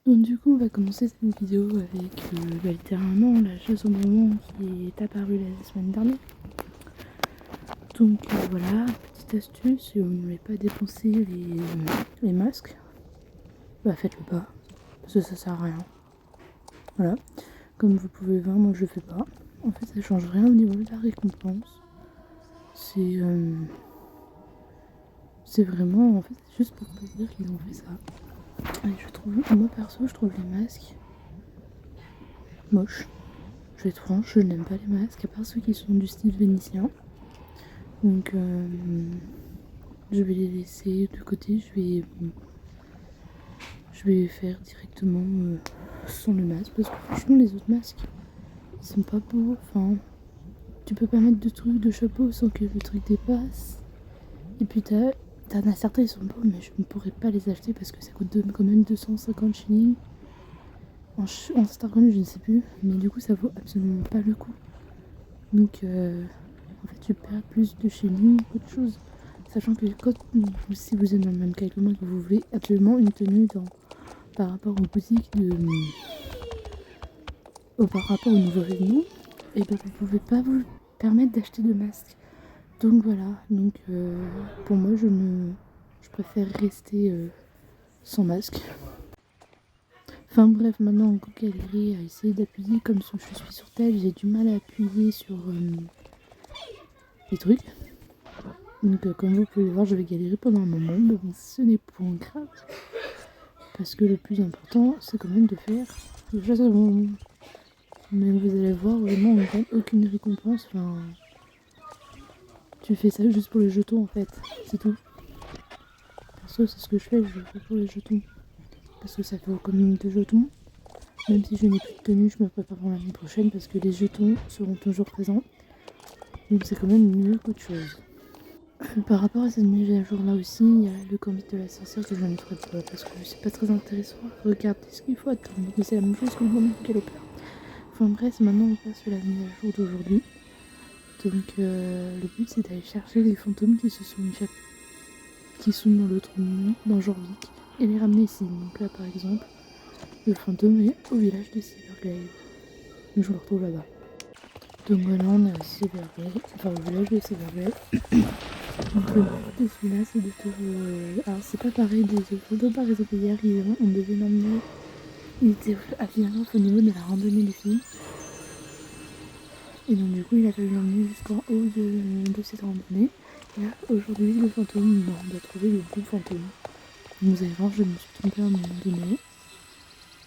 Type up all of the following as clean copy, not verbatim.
Donc du coup on va commencer cette vidéo avec littéralement la chasse au bonbon qui est apparue la semaine dernière. Donc voilà, petite astuce, si vous ne voulez pas dépenser les masques, bah faites-le pas, parce que ça sert à rien. Voilà, comme vous pouvez voir, moi je le fais pas. En fait ça change rien au niveau de la récompense. C'est vraiment, en fait c'est juste pour pas dire qu'ils ont fait ça. Et je trouve, moi perso je trouve les masques moches. Je vais être franche, je n'aime pas les masques, à part ceux qui sont du style vénitien. Donc je vais les laisser de côté, je vais faire directement sans le masque. Parce que franchement les autres masques, ils sont pas beaux. Enfin, tu peux pas mettre de trucs de chapeau sans que le truc dépasse. Et puis t'en as certains, ils sont beaux, mais je ne pourrais pas les acheter parce que ça coûte quand même 250 shillings. En Starcoin, je ne sais plus, mais du coup ça vaut absolument pas le coup. Donc en fait tu perds plus de shillings qu'autre chose. Sachant que si vous êtes dans le même cas que moi, que vous voulez absolument une tenue par rapport aux boutiques par rapport aux nouveaux vêtements, et ben vous pouvez pas vous permettre d'acheter de masques. Donc voilà, donc pour moi je préfère rester sans masque. Enfin bref, maintenant on peut galérer à essayer d'appuyer comme je suis sur tel, j'ai du mal à appuyer sur les trucs. Donc comme vous pouvez voir, je vais galérer pendant un moment, mais bon, ce n'est point grave. Parce que le plus important, c'est quand même de faire le chasse à bonbons. Mais vous allez voir, vraiment, on ne gagne aucune récompense. Enfin, tu fais ça juste pour les jetons en fait, c'est tout. Perso, c'est ce que je fais pour les jetons. Parce que ça fait comme une de jetons. Même si je n'ai plus de tenue, je me prépare pour l'année prochaine parce que les jetons seront toujours présents. Donc c'est quand même mieux qu'autre chose. Par rapport à cette mise à jour là aussi, il y a le gambit de la sorcière que je ne ferai pas parce que c'est pas très intéressant. Regardez ce qu'il faut attendre, mais c'est la même chose que le gambit de Galopeur. Enfin bref, maintenant on passe à la mise à jour d'aujourd'hui. Donc le but c'est d'aller chercher les fantômes qui se sont échappés, qui sont dans l'autre monde, dans Jorvik, et les ramener ici. Donc là par exemple, le fantôme est au village de Silverglade. Donc je le retrouve là-bas. Donc voilà, on est à Silverglade, enfin au village de Silverglade. Donc le but de celui-là c'est de te... Alors c'est pas pareil des autres fantômes, par exemple hier on devait l'emmener, il était à Philadelphie au niveau de la randonnée des filles. Et donc du coup il a fallu l'emmener jusqu'en haut de cette randonnée. Et là aujourd'hui le fantôme, non, on doit trouver le bon fantôme. Vous allez voir, je me suis trompée à un moment donné.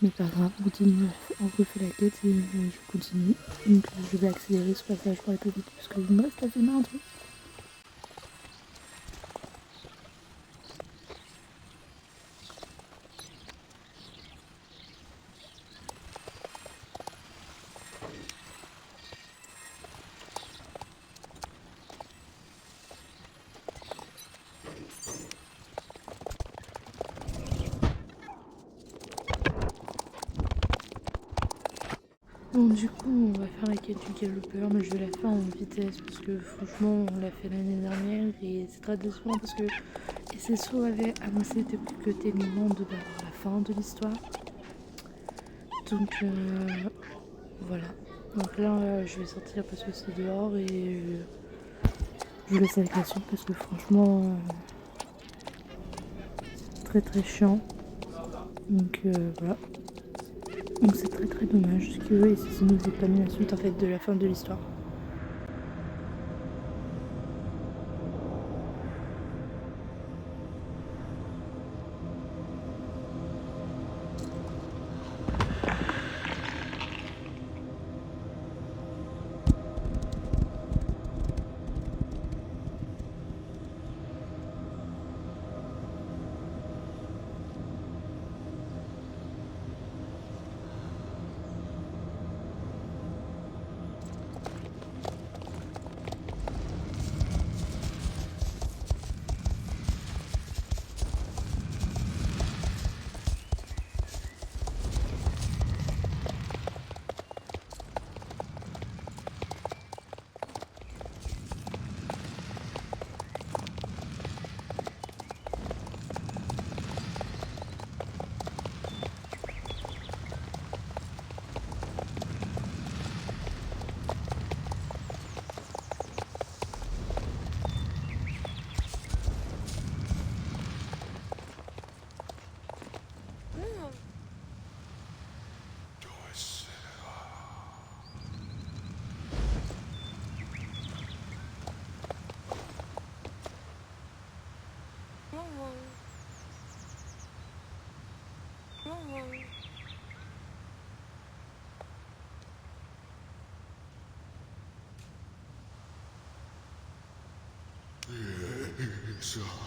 Mais pas grave, on refait la quête et je continue. Donc je vais accélérer ce passage pour aller plus vite parce que il me reste à filmer un truc. Bon du coup on va faire la quête du galopeur, mais je vais la faire en vitesse parce que franchement on l'a fait l'année dernière et c'est très décevant parce que SSO avait annoncé depuis que tellement de la fin de l'histoire. Donc voilà. Donc là je vais sortir parce que c'est dehors et je vous laisse avec la suite parce que franchement c'est très très chiant. Donc voilà. Donc c'est très très dommage que SSO nous ait pas mis la suite en fait de la fin de l'histoire. Non.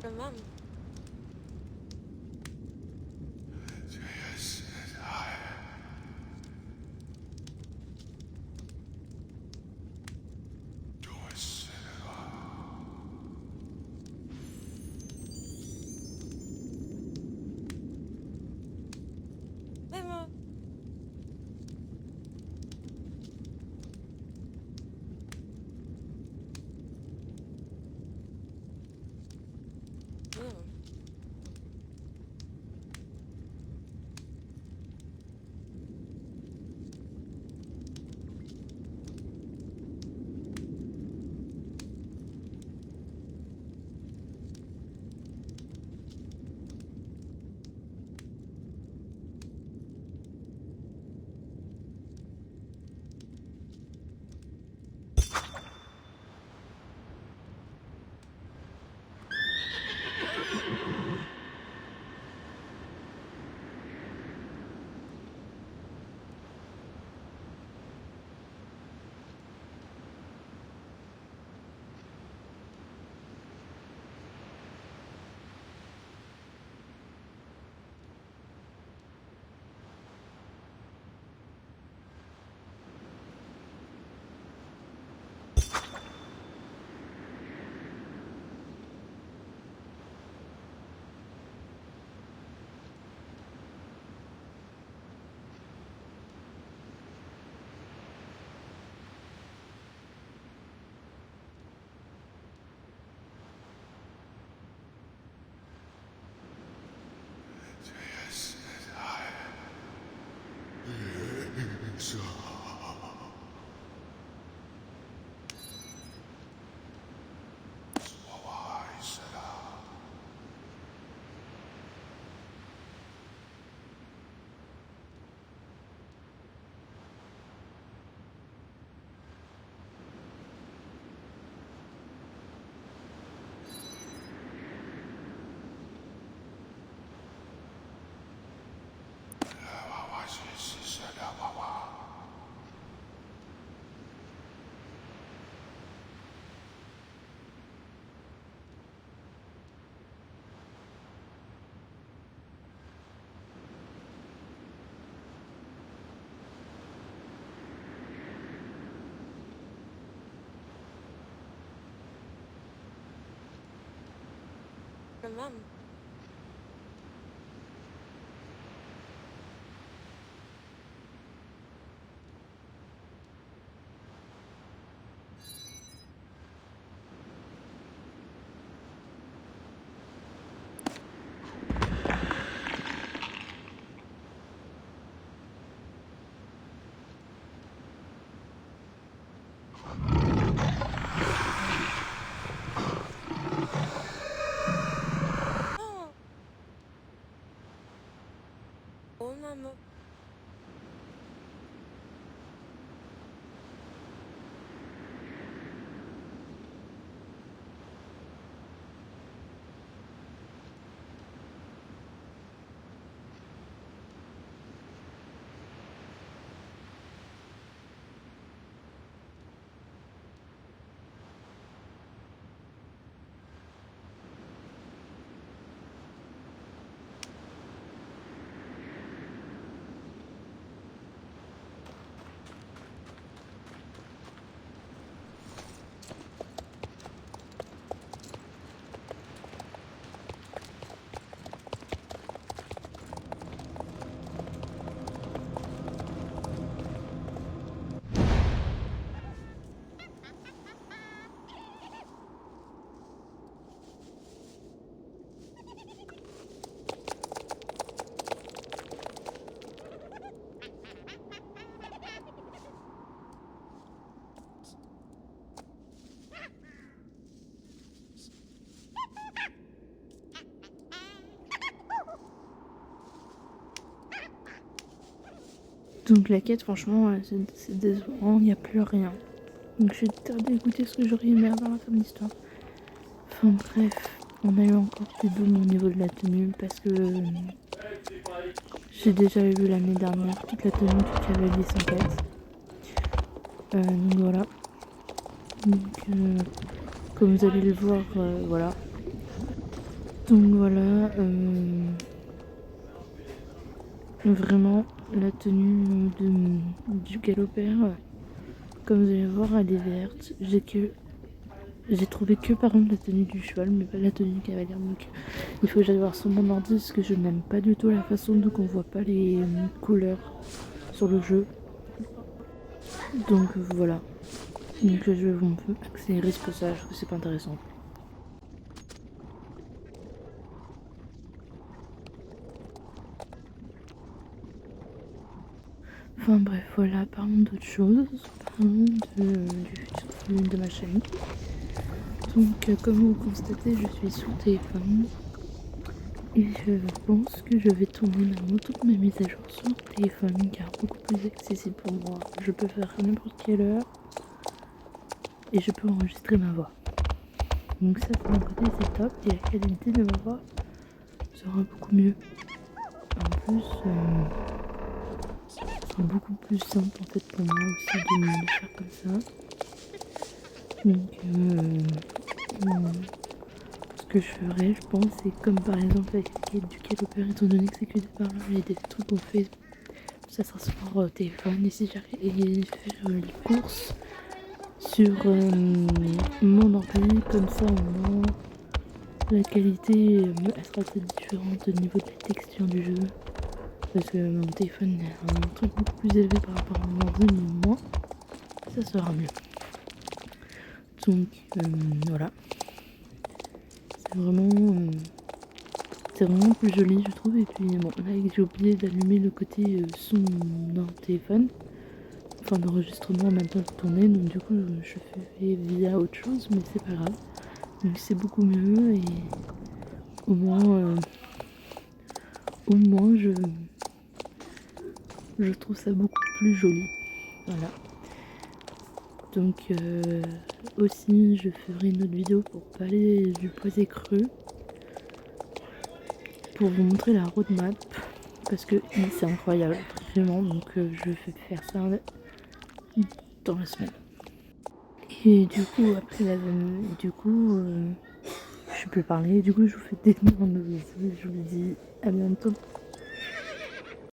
Tamam. Tamam. Tamam. Tamam. Aa, olmam mı? Donc la quête, franchement, c'est décevant, il n'y a plus rien. Donc je suis très dégoûtée parce que j'aurais aimé avoir la fin de l'histoire. Enfin bref, on a eu encore des booms au niveau de la tenue parce que j'ai déjà eu l'année dernière toute la tenue du cavalier sans tête. Donc voilà. Donc comme vous allez le voir, voilà. Donc voilà, vraiment la tenue du galopère, comme vous allez voir, elle est verte. J'ai trouvé que par contre la tenue du cheval, mais pas la tenue du cavalier. Donc il faut que j'aille voir sur mon ordi parce que je n'aime pas du tout la façon dont on voit pas les couleurs sur le jeu. Donc voilà. Donc je vais un peu accélérer ce passage parce que c'est pas intéressant. Enfin bref, voilà, parlons d'autre chose. Parlons du futur volume de ma chaîne. Donc comme vous constatez, je suis sur téléphone. Et je pense que je vais tourner maintenant toutes mes mises à jour sur téléphone car beaucoup plus accessible pour moi. Je peux faire à n'importe quelle heure et je peux enregistrer ma voix. Donc ça de mon côté c'est top et la qualité de ma voix sera beaucoup mieux. En plus, ce sera beaucoup plus simple en fait pour moi aussi de le faire comme ça. Donc ce que je ferais, je pense, c'est comme par exemple avec la quête du galopeur, étant donné que c'est que des parleurs et des trucs qu'on fait, ça sera sur téléphone. Et si j'arrive à faire les courses sur mon ordi, comme ça au moins la qualité elle sera peut-être différente au niveau de la texture du jeu. Parce que mon téléphone a un truc beaucoup plus élevé par rapport à mon ordi, mais moi, ça sera mieux. Donc voilà. C'est vraiment plus joli je trouve. Et puis bon là j'ai oublié d'allumer le côté son d'un téléphone, enfin d'enregistrement en même temps de tourner, donc du coup je fais via autre chose, mais c'est pas grave. Donc c'est beaucoup mieux et au moins je trouve ça beaucoup plus joli. Voilà. Donc aussi je ferai une autre vidéo pour parler du Boisé Creux, pour vous montrer la roadmap parce que c'est incroyable vraiment. Donc je vais faire ça dans la semaine. Et du coup après je peux parler, du coup je vous fais d'énormes bisous, je vous dis à bientôt.